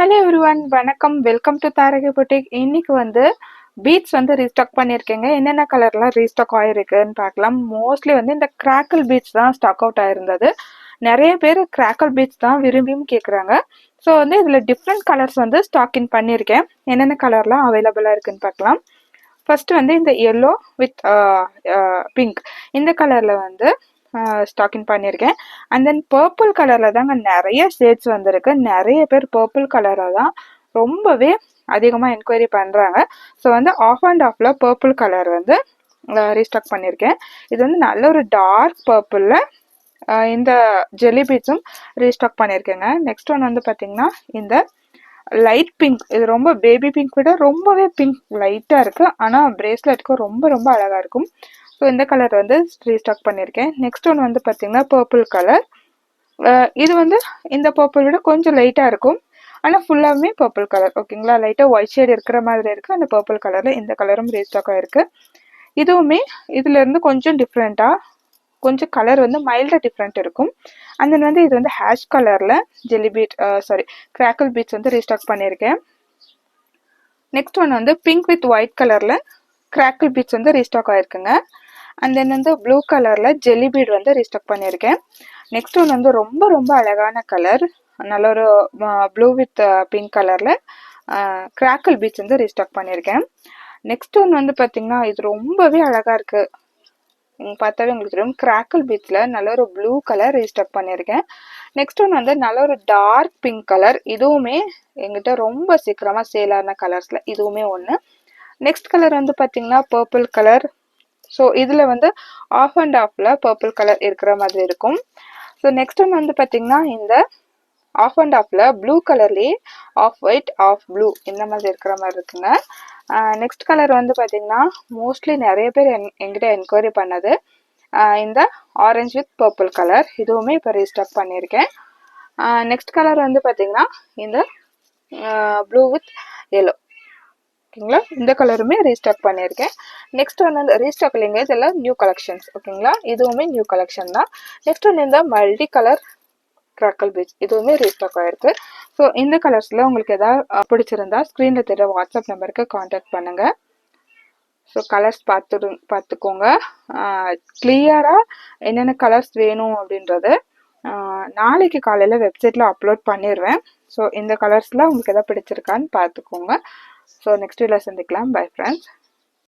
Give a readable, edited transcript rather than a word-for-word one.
Hello everyone, வணக்கம். Welcome to Tharagai boutique. இன்னைக்கு வந்து பீட்ஸ் வந்து ரீஸ்டாக் பண்ணியிருக்கேங்க. என்னென்ன கலர்லாம் ரீஸ்டாக் ஆகிருக்குன்னு பார்க்கலாம். மோஸ்ட்லி வந்து இந்த கிராக்கல் பீட்ஸ் தான் ஸ்டாக் அவுட் ஆயிருந்தது. நிறைய பேர் கிராக்கல் பீட்ஸ் தான் விரும்பியும் கேட்குறாங்க. ஸோ வந்து இதில் டிஃப்ரெண்ட் கலர்ஸ் வந்து ஸ்டாக் இன் பண்ணியிருக்கேன். என்னென்ன கலர்லாம் அவைலபிளாக இருக்குன்னு பார்க்கலாம். ஃபர்ஸ்ட் வந்து இந்த எல்லோ வித் பிங்க் இந்த கலரில் வந்து ஸ்டாக் இன் பண்ணியிருக்கேன். அண்ட் தென் பர்பிள் கலரில் தாங்க நிறைய ஷேட்ஸ் வந்திருக்கு. நிறைய பேர் பர்பிள் கலரில் தான் ரொம்பவே அதிகமாக என்கொயரி பண்ணுறாங்க. ஸோ வந்து ஆஃப் அண்ட் ஆஃபில் பர்பிள் கலர் வந்து ரீஸ்டாக் பண்ணியிருக்கேன். இது வந்து நல்ல ஒரு டார்க் பர்பிளில் இந்த ஜெல்லி பீட்ஸும் ரீஸ்டாக் பண்ணியிருக்கேங்க. நெக்ஸ்ட் ஒன் வந்து பார்த்தீங்கன்னா இந்த லைட் பிங்க். இது ரொம்ப பேபி பிங்க் விட ரொம்பவே பிங்க் லைட்டாக இருக்குது. ஆனால் பிரேஸ்லெட்டுக்கு ரொம்ப ரொம்ப அழகாக இருக்கும். ஸோ இந்த கலர் வந்து ரீஸ்டாக் பண்ணியிருக்கேன். நெக்ஸ்ட் ஒன் வந்து பார்த்தீங்கன்னா பர்பிள் கலர். இது வந்து இந்த பர்பிள் விட கொஞ்சம் லைட்டாக இருக்கும். ஆனால் ஃபுல்லாகவே பர்பிள் கலர். ஓகேங்களா, லைட்டாக ஒயிட் ஷேட் இருக்கிற மாதிரி இருக்குது. அந்த பர்பிள் கலரில் இந்த கலரும் ரீஸ்டாக் ஆகிருக்கு. இதுவுமே இதுலேருந்து கொஞ்சம் டிஃப்ரெண்ட்டாக கொஞ்சம் கலர் வந்து மைல்டாக டிஃப்ரெண்ட் இருக்கும். அண்ட் தென் வந்து இது வந்து ஹேஷ் கலரில் ஜெல்லி பீட் கிராக்கல் பீட்ஸ் வந்து ரீஸ்டாக் பண்ணியிருக்கேன். நெக்ஸ்ட் ஒன் வந்து பிங்க் வித் ஒயிட் கலரில் கிராக்கல் பீட்ஸ் வந்து ரீஸ்டாக் ஆகிருக்குங்க. அண்ட் தென் வந்து ப்ளூ கலரில் ஜெல்லி பீட் வந்து ரீஸ்டாக் பண்ணியிருக்கேன். நெக்ஸ்ட் ஒன் வந்து ரொம்ப ரொம்ப அழகான கலர், நல்ல ஒரு ப்ளூ வித் பிங்க் கலரில் கிராக்கல் பீட்ஸ் வந்து ரீஸ்டாக் பண்ணியிருக்கேன். நெக்ஸ்ட் ஒன் வந்து பார்த்தீங்கன்னா இது ரொம்பவே அழகாக இருக்குது. பார்த்தாவே உங்களுக்கு தெரியும். கிராக்கல் பீட்ஸில் நல்ல ஒரு ப்ளூ கலர் ரீஸ்டாக் பண்ணியிருக்கேன். நெக்ஸ்ட் ஒன் வந்து நல்ல ஒரு டார்க் பிங்க் கலர். இதுவுமே எங்கிட்ட ரொம்ப சீக்கிரமாக சேலான கலர்ஸில் இதுவுமே ஒன்று. நெக்ஸ்ட் கலர் வந்து பார்த்தீங்கன்னா பர்பிள் கலர். ஸோ இதில் வந்து ஆஃப் அண்ட் ஆஃபில் பர்பிள் கலர் இருக்கிற மாதிரி இருக்கும். ஸோ நெக்ஸ்ட் ஒன் வந்து பார்த்தீங்கன்னா இந்த ஆஃப் அண்ட் ஆஃபில் ப்ளூ கலர்லேயே ஆஃப் ஒயிட் ஆஃப் ப்ளூ இந்த மாதிரி இருக்கிற மாதிரி இருக்குங்க. நெக்ஸ்ட் கலர் வந்து பார்த்தீங்கன்னா மோஸ்ட்லி நிறைய பேர் என்கிட்ட என்கொயரி பண்ணது இந்த ஆரஞ்சு வித் பர்பிள் கலர். இதுவுமே இப்போ ரீஸ்டாக் பண்ணியிருக்கேன். நெக்ஸ்ட் கலர் வந்து பார்த்தீங்கன்னா இந்த ப்ளூ வித் எல்லோ. ஓகேங்களா, இந்த கலருமே ரீஸ்டாக் பண்ணியிருக்கேன். நெக்ஸ்ட் ஒன் வந்து ரீஸ்டாக் இல்லைங்க, இதெல்லாம் நியூ கலெக்ஷன்ஸ். ஓகேங்களா, இதுவுமே நியூ கலெக்ஷன் தான். நெக்ஸ்ட் ஒன் இந்த மல்டி கலர் கிராக்கல் பீட்ஸ் இதுவுமே ரீஸ்டாக் ஆயிருக்கு. ஸோ இந்த கலர்ஸில் உங்களுக்கு எதாவது பிடிச்சிருந்தா ஸ்க்ரீனில் தெரிய வாட்ஸ்அப் நம்பருக்கு காண்டாக்ட் பண்ணுங்கள். ஸோ கலர்ஸ் பார்த்துக்கோங்க. கிளியராக என்னென்ன கலர்ஸ் வேணும் அப்படின்றது நாளைக்கு காலையில் வெப்சைட்டில் அப்லோட் பண்ணிடுவேன். ஸோ இந்த கலர்ஸில் உங்களுக்கு எதாவது பிடிச்சிருக்கான்னு பார்த்துக்கோங்க. ஸோ நெக்ஸ்ட் வீடியோவில் சந்திக்கலாம். Bye friends.